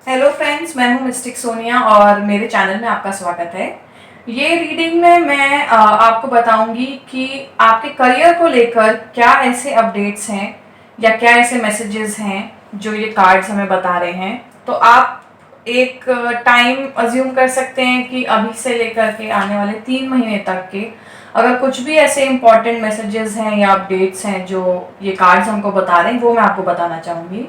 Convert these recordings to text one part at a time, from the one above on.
Hello friends, मैं हूं mistake Sonia और मेरे चैनल में आपका स्वागत है। ये रीडिंग में मैं आपको बताऊंगी कि आपके करियर को लेकर क्या ऐसे अपडेट्स हैं या क्या ऐसे मैसेजेस हैं जो ये कार्ड्स हमें बता रहे हैं। तो आप एक टाइम अज्यूम कर सकते हैं कि अभी से लेकर के आने वाले 3 महीने तक के अगर कुछ भी ऐसे इंपॉर्टेंट मैसेजेस हैं या अपडेट्स हैं जो ये कार्ड्स हमको बता रहे हैं, वो मैं आपको बताना चाहूँगी।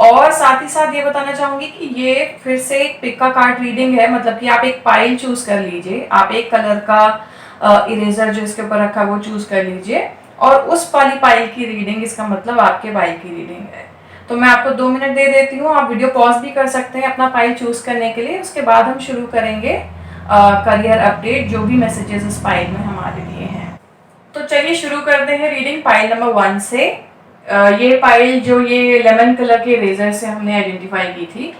और साथ ही साथ ये बताना चाहूंगी कि ये फिर से एक पिक का कार्ड रीडिंग है, मतलब कि आप एक पाइल चूज कर लीजिए। आप एक कलर का इरेजर जो इसके ऊपर रखा है वो चूज कर लीजिए और उस वाली पाइल की रीडिंग, इसका मतलब आपके पाइल की रीडिंग है। तो मैं आपको 2 मिनट दे देती हूँ, आप वीडियो पॉज भी कर सकते हैं अपना पाइल चूज करने के लिए। उसके बाद हम शुरू करेंगे करियर अपडेट, जो भी मैसेजेस इस पाइल में हमारे लिए हैं। तो चलिए शुरू करते हैं रीडिंग पाइल नंबर 1 से। ये पाइल जो ये लेमन कलर के रेजर से हमने आइडेंटिफाई की थी।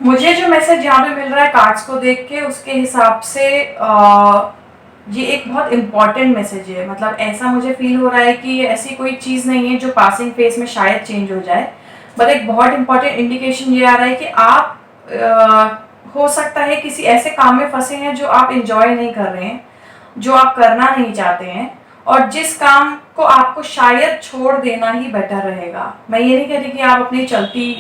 मुझे जो मैसेज यहाँ पे मिल रहा है कार्ड्स को देख के, उसके हिसाब से ये एक बहुत इंपॉर्टेंट मैसेज है। मतलब ऐसा मुझे फील हो रहा है कि ये ऐसी कोई चीज़ नहीं है जो पासिंग फेज में शायद चेंज हो जाए, बट एक बहुत इंपॉर्टेंट इंडिकेशन ये आ रहा है कि आप हो सकता है किसी ऐसे काम में फंसे हैं जो आप इंजॉय नहीं कर रहे हैं, जो आप करना नहीं चाहते हैं, और जिस काम को आपको शायद छोड़ देना ही बेटर रहेगा। मैं ये नहीं कह रही कि आप अपनी चलती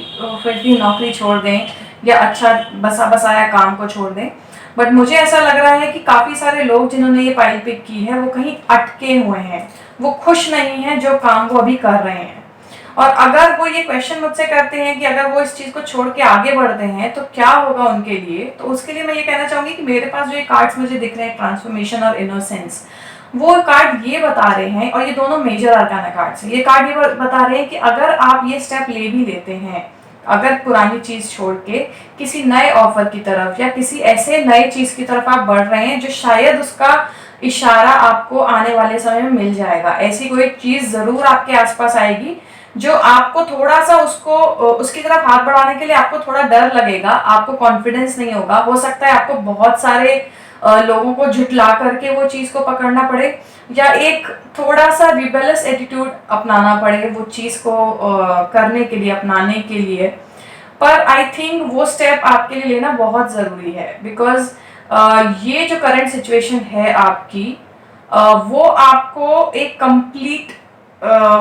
फिरती नौकरी छोड़ दें या अच्छा बसा बसाया काम को छोड़ दें, बट मुझे ऐसा लग रहा है कि काफी सारे लोग जिन्होंने ये पाइल पिक की है वो कहीं अटके हुए हैं, वो खुश नहीं है जो काम वो अभी कर रहे हैं। और अगर वो ये क्वेश्चन मुझसे करते हैं कि अगर वो इस चीज को छोड़ के आगे बढ़ते हैं तो क्या होगा उनके लिए, तो उसके लिए मैं ये कहना चाहूंगी कि मेरे पास जो ये कार्ड्स मुझे दिख रहे हैं, ट्रांसफॉर्मेशन और इनोसेंस, वो कार्ड ये बता रहे हैं, और ये दोनों मेजर आर्काना कार्ड्स हैं। ये कार्ड ये बता रहे हैं कि अगर आप ये स्टेप ले भी लेते हैं, अगर पुरानी चीज छोड़ के किसी नए ऑफर की तरफ या किसी ऐसे नए चीज की तरफ आप बढ़ रहे हैं जो शायद उसका इशारा आपको आने वाले समय में मिल जाएगा। ऐसी कोई चीज जरूर आपके आसपास आएगी जो आपको थोड़ा सा उसको उसकी तरफ हाथ बढ़ाने के लिए आपको थोड़ा डर लगेगा, आपको कॉन्फिडेंस नहीं होगा। हो सकता है आपको बहुत सारे लोगों को झुटला करके वो चीज को पकड़ना पड़े, या एक थोड़ा सा रिबेलस एटीट्यूड अपनाना पड़े वो चीज को करने के लिए, अपनाने के लिए। पर आई थिंक वो स्टेप आपके लिए लेना बहुत जरूरी है, बिकॉज ये जो करंट सिचुएशन है आपकी, वो आपको एक कंप्लीट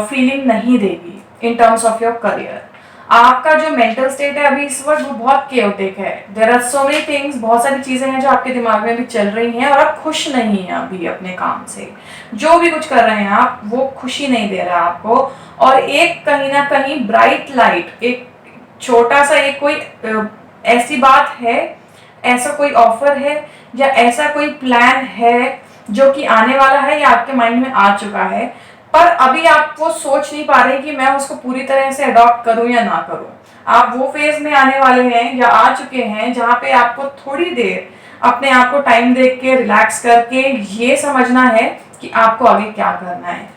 फीलिंग नहीं देगी इन टर्म्स ऑफ योर करियर। आपका जो मेंटल स्टेट है अभी इस वक्त वो बहुत केओटिक है। There are so many things, बहुत सारी चीजें हैं जो आपके दिमाग में भी चल रही हैं और आप खुश नहीं हैं अभी अपने काम से। जो भी कुछ कर रहे हैं आप, वो खुशी नहीं दे रहा है आपको। और एक कहीं ना कहीं ब्राइट लाइट, एक छोटा सा एक कोई ऐसी बात है, ऐसा कोई ऑफर है या ऐसा कोई प्लान है जो कि आने वाला है या आपके माइंड में आ चुका है, पर अभी आप वो सोच नहीं पा रहे कि मैं उसको पूरी तरह से अडॉप्ट करूं या ना करूं। आप वो फेज में आने वाले हैं या आ चुके हैं जहां पे आपको थोड़ी देर अपने आप को टाइम दे के रिलैक्स करके ये समझना है कि आपको आगे क्या करना है,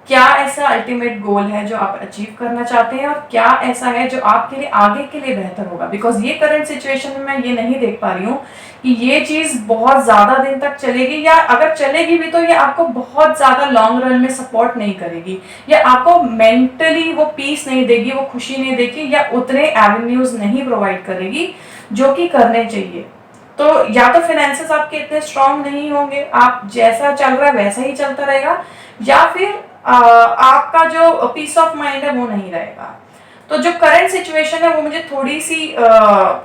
क्या ऐसा अल्टीमेट गोल है जो आप अचीव करना चाहते हैं, और क्या ऐसा है जो आपके लिए आगे के लिए बेहतर होगा। बिकॉज ये करंट सिचुएशन में मैं ये नहीं देख पा रही हूँ कि ये चीज बहुत ज्यादा दिन तक चलेगी, या अगर चलेगी भी तो ये आपको बहुत ज्यादा लॉन्ग रन में सपोर्ट नहीं करेगी, या आपको मेंटली वो पीस नहीं देगी, वो खुशी नहीं देगी, या उतने एवेन्यूज नहीं प्रोवाइड करेगी जो कि करने चाहिए। तो या तो फाइनेंसेस आपके इतने स्ट्रांग नहीं होंगे, आप जैसा चल रहा है वैसा ही चलता रहेगा, या फिर आपका जो पीस ऑफ माइंड है वो नहीं रहेगा। तो जो करंट सिचुएशन है वो मुझे थोड़ी सी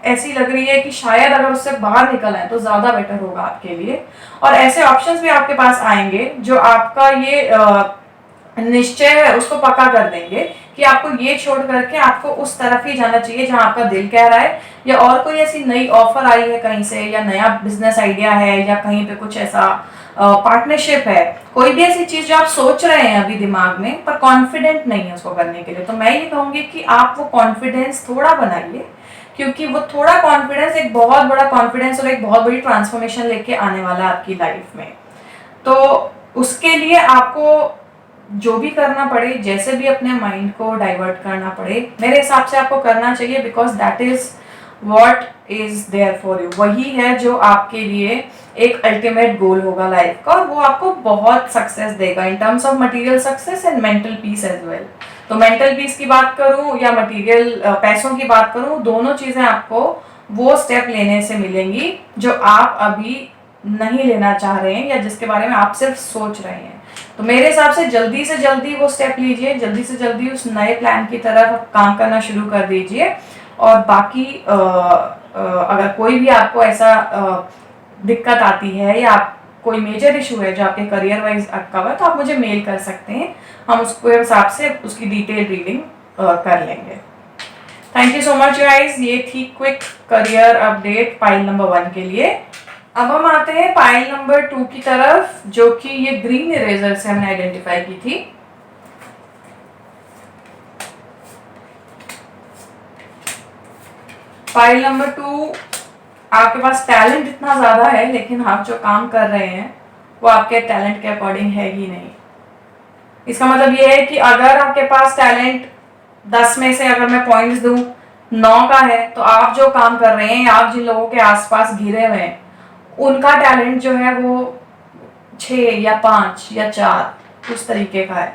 ऐसी लग रही है कि शायद अगर उससे बाहर निकल आए तो ज्यादा बेटर होगा आपके लिए। और ऐसे ऑप्शंस भी आपके पास आएंगे जो आपका ये निश्चय है उसको पक्का कर देंगे कि आपको ये छोड़ करके आपको उस तरफ ही जाना चाहिए जहां आपका दिल कह रहा है, या और कोई ऐसी नई ऑफर आई है कहीं से, या नया बिजनेस आइडिया है, या कहीं पे कुछ ऐसा पार्टनरशिप है, कोई भी ऐसी चीज जो आप सोच रहे हैं अभी दिमाग में पर कॉन्फिडेंट नहीं है उसको करने के लिए। तो मैं ये कहूंगी कि आप वो कॉन्फिडेंस थोड़ा बनाइए, क्योंकि वो थोड़ा कॉन्फिडेंस एक बहुत बड़ा कॉन्फिडेंस और एक बहुत बड़ी ट्रांसफॉर्मेशन लेके आने वाला है आपकी लाइफ में। तो उसके लिए आपको जो भी करना पड़े, जैसे भी अपने माइंड को डाइवर्ट करना पड़े, मेरे हिसाब से आपको करना चाहिए, because that is what is there for you, वही है जो आपके लिए एक अल्टीमेट गोल होगा लाइफ का, और वो आपको बहुत सक्सेस देगा in terms of material success and mental peace as well. तो मेंटल पीस की बात करूं या मटेरियल पैसों की बात करूं, दोनों चीजें आपको वो स्टेप लेने से मिलेंगी जो आप अभी नहीं लेना चाह रहे हैं या जिसके बारे में आप सिर्फ सोच रहे हैं। तो मेरे हिसाब से जल्दी से जल्दी वो स्टेप लीजिए, जल्दी से जल्दी उस नए प्लान की तरफ काम करना शुरू कर दीजिए। और बाकी अगर कोई भी आपको ऐसा दिक्कत आती है या आप कोई मेजर इशू है जो आपके करियर वाइज अटका हुआ है, तो आप मुझे मेल कर सकते हैं, हम उसको हिसाब से उसकी डिटेल रीडिंग कर लेंगे। Thank you so much guys, ये थी quick career update pile number 1 के लिए। अब हम आते हैं पाइल नंबर 2 की तरफ, जो कि ये ग्रीन इरेजर से हमने आइडेंटिफाई की थी। पाइल नंबर 2, आपके पास टैलेंट इतना ज्यादा है लेकिन आप जो काम कर रहे हैं वो आपके टैलेंट के अकॉर्डिंग है ही नहीं। इसका मतलब ये है कि अगर आपके पास टैलेंट 10 में से अगर मैं पॉइंट्स दूं 9 का है, तो आप जो काम कर रहे हैं, आप जिन लोगों के आसपास घिरे हुए हैं, उनका टैलेंट जो है वो 6 या 5 या 4 उस तरीके का है।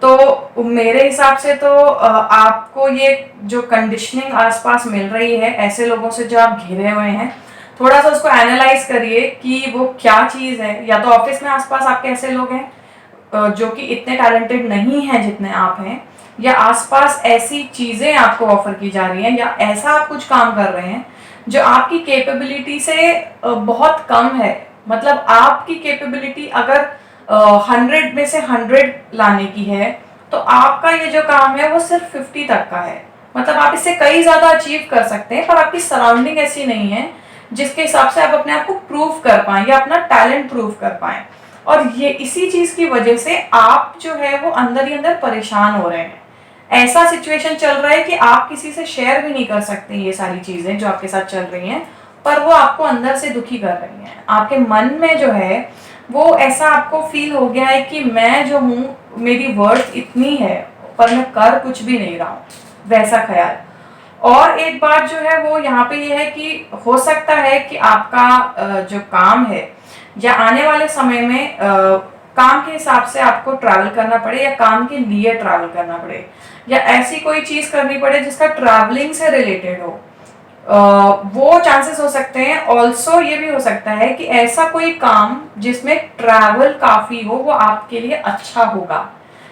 तो मेरे हिसाब से तो आपको ये जो कंडीशनिंग आसपास मिल रही है ऐसे लोगों से जो आप घिरे हुए हैं, थोड़ा सा उसको एनालाइज करिए कि वो क्या चीज़ है। या तो ऑफिस में आसपास आपके ऐसे लोग हैं जो कि इतने टैलेंटेड नहीं हैं जितने आप हैं, या आसपास ऐसी चीज़ें आपको ऑफर की जा रही हैं, या ऐसा आप कुछ काम कर रहे हैं जो आपकी कैपेबिलिटी से बहुत कम है। मतलब आपकी कैपेबिलिटी अगर 100 में से 100 लाने की है, तो आपका ये जो काम है वो सिर्फ 50 तक का है। मतलब आप इससे कई ज्यादा अचीव कर सकते हैं, पर आपकी सराउंडिंग ऐसी नहीं है जिसके हिसाब से आप अपने आप को प्रूव कर पाए या अपना टैलेंट प्रूव कर पाए। और ये इसी चीज की वजह से आप जो है वो अंदर ही अंदर परेशान हो रहे हैं। ऐसा सिचुएशन चल रहा है कि आप किसी से शेयर भी नहीं कर सकते ये सारी चीजें जो आपके साथ चल रही हैं, पर वो आपको अंदर से दुखी कर रही हैं। आपके मन में जो है वो ऐसा आपको फील हो गया है कि मैं जो हूँ, मेरी वर्थ इतनी है पर मैं कर कुछ भी नहीं रहा हूँ, वैसा ख्याल। और एक बात जो है वो यहाँ पे ये है कि हो सकता है कि आपका जो काम है या आने वाले समय में काम के हिसाब से आपको ट्रैवल करना पड़े, या काम के लिए ट्रैवल करना पड़े, या ऐसी कोई चीज करनी पड़े जिसका ट्रैवलिंग से रिलेटेड हो। वो चांसेस हो सकते हैं। ऑल्सो ये भी हो सकता है कि ऐसा कोई काम जिसमें ट्रैवल काफी हो वो आपके लिए अच्छा होगा,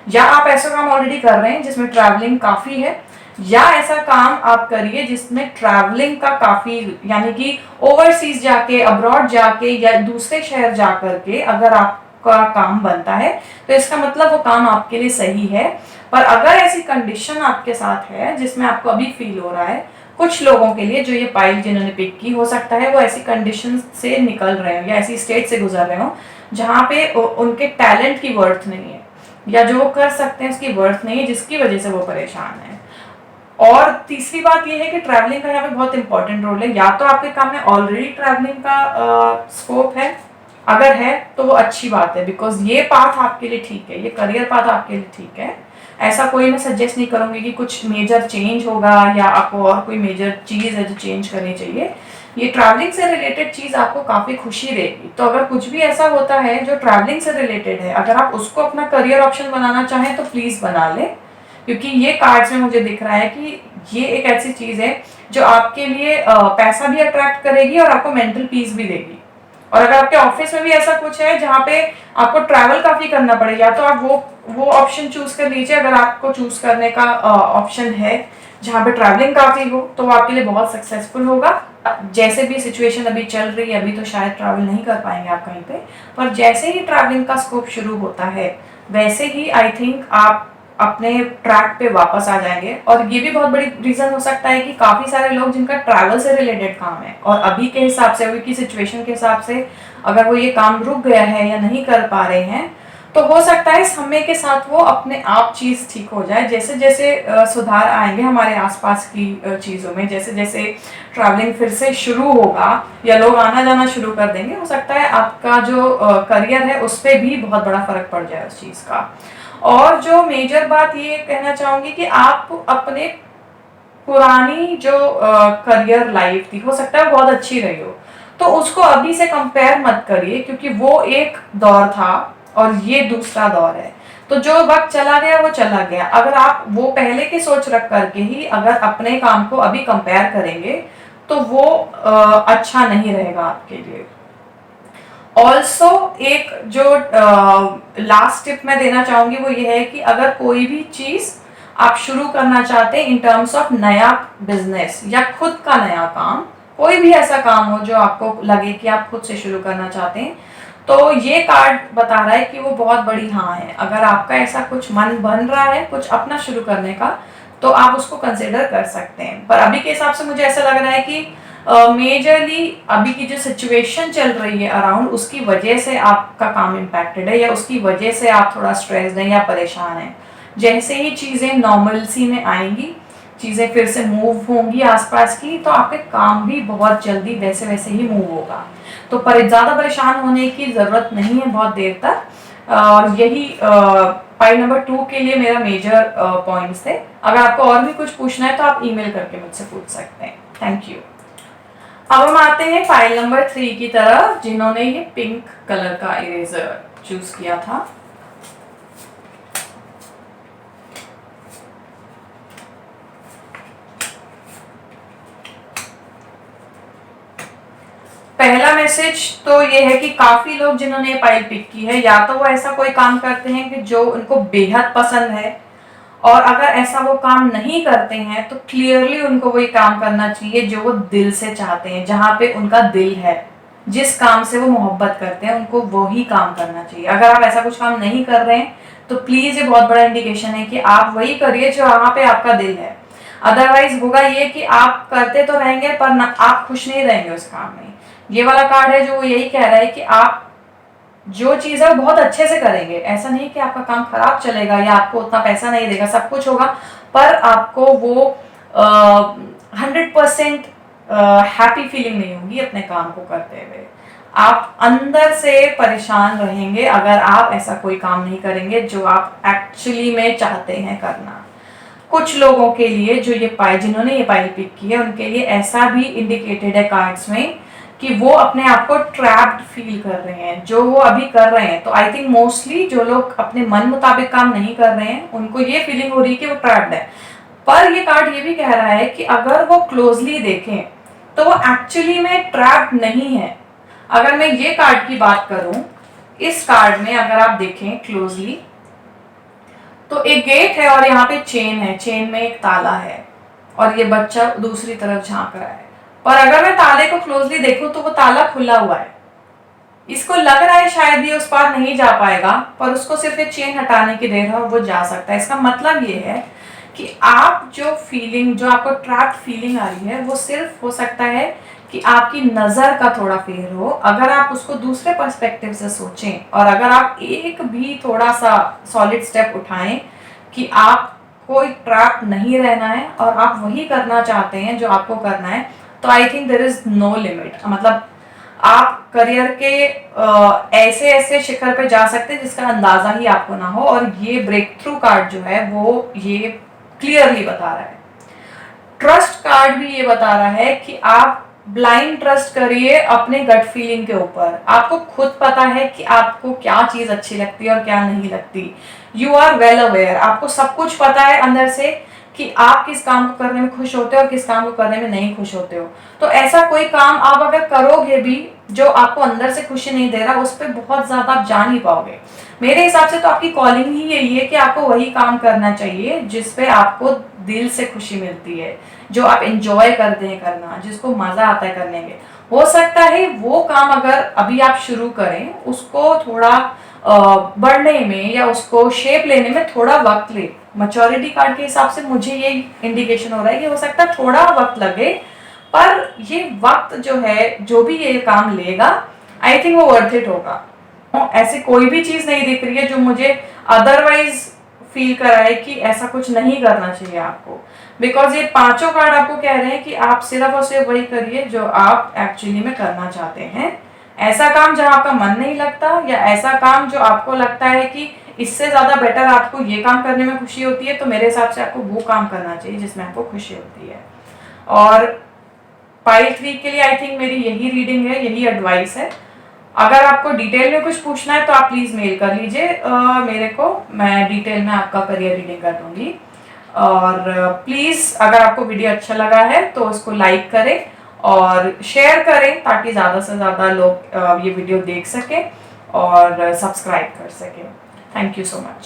या आप ऐसा काम ऑलरेडी कर रहे हैं जिसमें ट्रैवलिंग काफी है, या ऐसा काम आप करिए जिसमें ट्रैवलिंग का काफी, यानी कि ओवरसीज जाके, अब्रॉड जाके या दूसरे शहर जा करके अगर आपका काम बनता है तो इसका मतलब वो काम आपके लिए सही है। पर अगर ऐसी कंडीशन आपके साथ है जिसमें आपको अभी फील हो रहा है, कुछ लोगों के लिए जो ये पाइल जिन्होंने पिक की, हो सकता है वो ऐसी कंडीशन से निकल रहे हो या ऐसी स्टेट से गुजर रहे हो जहाँ पे उनके टैलेंट की वर्थ नहीं है, या जो वो कर सकते हैं उसकी वर्थ नहीं है, जिसकी वजह से वो परेशान है। और तीसरी बात ये है कि ट्रैवलिंग का यहाँ पे बहुत इंपॉर्टेंट रोल है। या तो आपके काम में ऑलरेडी ट्रैवलिंग का स्कोप है, अगर है तो वो अच्छी बात है, बिकॉज ये पाथ आपके लिए ठीक है, ये करियर पाथ आपके लिए ठीक है। ऐसा कोई मैं सजेस्ट नहीं करूंगी कि कुछ मेजर चेंज होगा या आपको और कोई मेजर चीज है जो चेंज करनी चाहिए। ये ट्रैवलिंग से रिलेटेड चीज आपको काफी खुशी देगी। तो अगर कुछ भी ऐसा होता है जो ट्रैवलिंग से रिलेटेड है, अगर आप उसको अपना करियर ऑप्शन बनाना चाहें तो प्लीज बना ले, क्योंकि ये कार्ड्स में मुझे दिख रहा है कि ये एक ऐसी चीज है जो आपके लिए पैसा भी अट्रैक्ट करेगी और आपको मेंटल पीस भी देगी। और अगर आपके ऑफिस में भी ऐसा कुछ है जहाँ पे आपको ट्रैवल काफी करना पड़ेगा, तो आप वो ऑप्शन चूज कर लीजिए। अगर आपको चूज करने का ऑप्शन है जहाँ पे ट्रैवलिंग काफी हो, तो वो आपके लिए बहुत सक्सेसफुल होगा। जैसे भी सिचुएशन अभी चल रही है, अभी तो शायद ट्रैवल नहीं कर पाएंगे आप कहीं पे, पर जैसे ही ट्रैवलिंग का स्कोप शुरू होता है वैसे ही आई थिंक आप अपने ट्रैक पे वापस आ जाएंगे। और ये भी बहुत बड़ी रीजन हो सकता है कि काफी सारे लोग जिनका ट्रैवल से रिलेटेड काम है और अभी के हिसाब से, अभी की सिचुएशन के हिसाब से अगर वो ये काम रुक गया है या नहीं कर पा रहे हैं, तो हो सकता है समय के साथ वो अपने आप चीज ठीक हो जाए। जैसे जैसे सुधार आएंगे हमारे आसपास की चीजों में, जैसे जैसे ट्रैवलिंग फिर से शुरू होगा या लोग आना जाना शुरू कर देंगे, हो सकता है आपका जो करियर है उस पर भी बहुत बड़ा फर्क पड़ जाए उस चीज का। और जो मेजर बात ये कहना चाहूंगी कि आप अपने पुरानी जो करियर लाइफ थी, हो सकता है बहुत अच्छी रही हो, तो उसको अभी से कंपेयर मत करिए, क्योंकि वो एक दौर था और ये दूसरा दौर है। तो जो वक्त चला गया वो चला गया। अगर आप वो पहले की सोच रख करके ही अगर अपने काम को अभी कंपेयर करेंगे तो वो अच्छा नहीं रहेगा आपके लिए। ऑल्सो एक जो लास्ट टिप मैं देना चाहूंगी वो ये है कि अगर कोई भी चीज आप शुरू करना चाहते हैं इन टर्म्स ऑफ नया बिजनेस या खुद का नया काम, कोई भी ऐसा काम हो जो आपको लगे कि आप खुद से शुरू करना चाहते हैं, तो ये कार्ड बता रहा है कि वो बहुत बड़ी हाँ है। अगर आपका ऐसा कुछ मन बन रहा है कुछ अपना शुरू करने का, तो आप उसको कंसिडर कर सकते हैं। पर अभी के हिसाब से मुझे ऐसा लग रहा है कि मेजरली अभी की जो सिचुएशन चल रही है अराउंड, उसकी वजह से आपका काम इम्पैक्टेड है, या उसकी वजह से आप थोड़ा स्ट्रेस्ड हैं या परेशान हैं। जैसे ही चीज़ें नॉर्मलसी में आएंगी, चीज़ें फिर से मूव होंगी आसपास की, तो आपके काम भी बहुत जल्दी वैसे वैसे ही मूव होगा। तो ज़्यादा परेशान होने की ज़रूरत नहीं है बहुत देर तक। और यही पाइल नंबर 2 के लिए मेरा मेजर पॉइंट्स थे। अगर आपको और भी कुछ पूछना है तो आप ईमेल करके मुझसे पूछ सकते हैं। Thank you. अब हम आते हैं फाइल नंबर 3 की तरफ, जिन्होंने ये पिंक कलर का इरेजर चूज किया था। पहला मैसेज तो ये है कि काफी लोग जिन्होंने ये फाइल पिक की है, या तो वो ऐसा कोई काम करते हैं कि जो उनको बेहद पसंद है, और अगर ऐसा वो काम नहीं करते हैं तो क्लियरली उनको वही काम करना चाहिए जो वो दिल से चाहते हैं, जहां पे उनका दिल है, जिस काम से वो मोहब्बत करते हैं उनको वही काम करना चाहिए। अगर आप ऐसा कुछ काम नहीं कर रहे हैं तो प्लीज ये बहुत बड़ा इंडिकेशन है कि आप वही करिए जो वहां पे आपका दिल है। अदरवाइज होगा ये कि आप करते तो रहेंगे पर आप खुश नहीं रहेंगे उस काम में। ये वाला कार्ड है जो यही कह रहा है कि आप जो चीज है वो बहुत अच्छे से करेंगे। ऐसा नहीं कि आपका काम खराब चलेगा या आपको उतना पैसा नहीं देगा, सब कुछ होगा, पर आपको वो 100% हैप्पी फीलिंग नहीं होगी अपने काम को करते हुए। आप अंदर से परेशान रहेंगे अगर आप ऐसा कोई काम नहीं करेंगे जो आप एक्चुअली में चाहते हैं करना। कुछ लोगों के लिए जो ये पाई जिन्होंने ये पाई पिक की है उनके लिए ऐसा भी इंडिकेटेड है कार्ड्स में कि वो अपने आप को ट्रैप्ड फील कर रहे हैं जो वो अभी कर रहे हैं। तो आई थिंक मोस्टली जो लोग अपने मन मुताबिक काम नहीं कर रहे हैं उनको ये फीलिंग हो रही है कि वो ट्रैप्ड है। पर ये कार्ड ये भी कह रहा है कि अगर वो क्लोजली देखें तो वो एक्चुअली में ट्रैप्ड नहीं है। अगर मैं ये कार्ड की बात करूं, इस कार्ड में अगर आप देखें क्लोजली तो एक गेट है और यहाँ पे चेन है, चेन में एक ताला है और ये बच्चा दूसरी तरफ झांक रहा है। पर अगर मैं ताले को क्लोजली देखूं तो वो ताला खुला हुआ है। इसको लग रहा है शायद ये उस पार नहीं जा पाएगा, पर उसको सिर्फ एक चेन हटाने की देर है और वो जा सकता है। इसका मतलब ये है कि आप जो फीलिंग, जो आपको ट्रैप्ड फीलिंग आ रही है वो सिर्फ हो सकता है कि आपकी नजर का थोड़ा फेर हो। अगर आप उसको दूसरे पर्सपेक्टिव से सोचें और अगर आप एक भी थोड़ा सा सॉलिड स्टेप उठाएं कि आप कोई ट्रैप नहीं रहना है और आप वही करना चाहते हैं जो आपको करना है, तो I think there is no limit. मतलब आप करियर के ऐसे ऐसे शिखर पे जा सकते हैं जिसका अंदाजा ही आपको ना हो। और ये ब्रेक थ्रू कार्ड जो है वो ये क्लियरली बता रहा है। ट्रस्ट कार्ड भी ये बता रहा है कि आप ब्लाइंड ट्रस्ट करिए अपने गट फीलिंग के ऊपर। आपको खुद पता है कि आपको क्या चीज अच्छी लगती है और क्या नहीं लगती। यू आर वेल अवेयर, आपको सब कुछ पता है अंदर से कि आप किस काम को करने में खुश होते हो और किस काम को करने में नहीं खुश होते हो। तो ऐसा कोई काम आप अगर करोगे भी जो आपको अंदर से खुशी नहीं दे रहा, उस पर बहुत ज्यादा आप जा नहीं पाओगे। मेरे हिसाब से तो आपकी कॉलिंग ही यही है कि आपको वही काम करना चाहिए जिसपे आपको दिल से खुशी मिलती है, जो आप एंजॉय करते हैं करना, जिसको मजा आता है करने में। हो सकता है वो काम अगर अभी आप शुरू करें उसको थोड़ा बढ़ने में या उसको शेप लेने में थोड़ा वक्त ले। मैच्योरिटी कार्ड के हिसाब से मुझे ये इंडिकेशन हो रहा है कि हो सकता है थोड़ा वक्त लगे, पर ये वक्त जो है जो भी ये काम लेगा आई थिंक वो वर्थ इट होगा। ऐसी कोई भी चीज नहीं दिख रही है जो मुझे अदरवाइज फील कराए कि ऐसा कुछ नहीं करना चाहिए आपको। बिकॉज ये पांचों कार्ड आपको कह रहे हैं कि आप सिर्फ और सिर्फ वही करिए जो आप एक्चुअली में करना चाहते हैं। ऐसा काम जहां आपका मन नहीं लगता या ऐसा काम जो आपको लगता है कि इससे ज़्यादा बेटर आपको ये काम करने में खुशी होती है, तो मेरे हिसाब से आपको वो काम करना चाहिए जिसमें आपको खुशी होती है। और पाइल 3 के लिए आई थिंक मेरी यही रीडिंग है, यही एडवाइस है। अगर आपको डिटेल में कुछ पूछना है तो आप प्लीज़ मेल कर लीजिए मेरे को, मैं डिटेल में आपका करियर रीडिंग कर दूंगी। और प्लीज़ अगर आपको वीडियो अच्छा लगा है तो उसको लाइक करें और शेयर करें ताकि ज़्यादा से ज़्यादा लोग ये वीडियो देख सकें और सब्सक्राइब कर सकें। Thank you so much.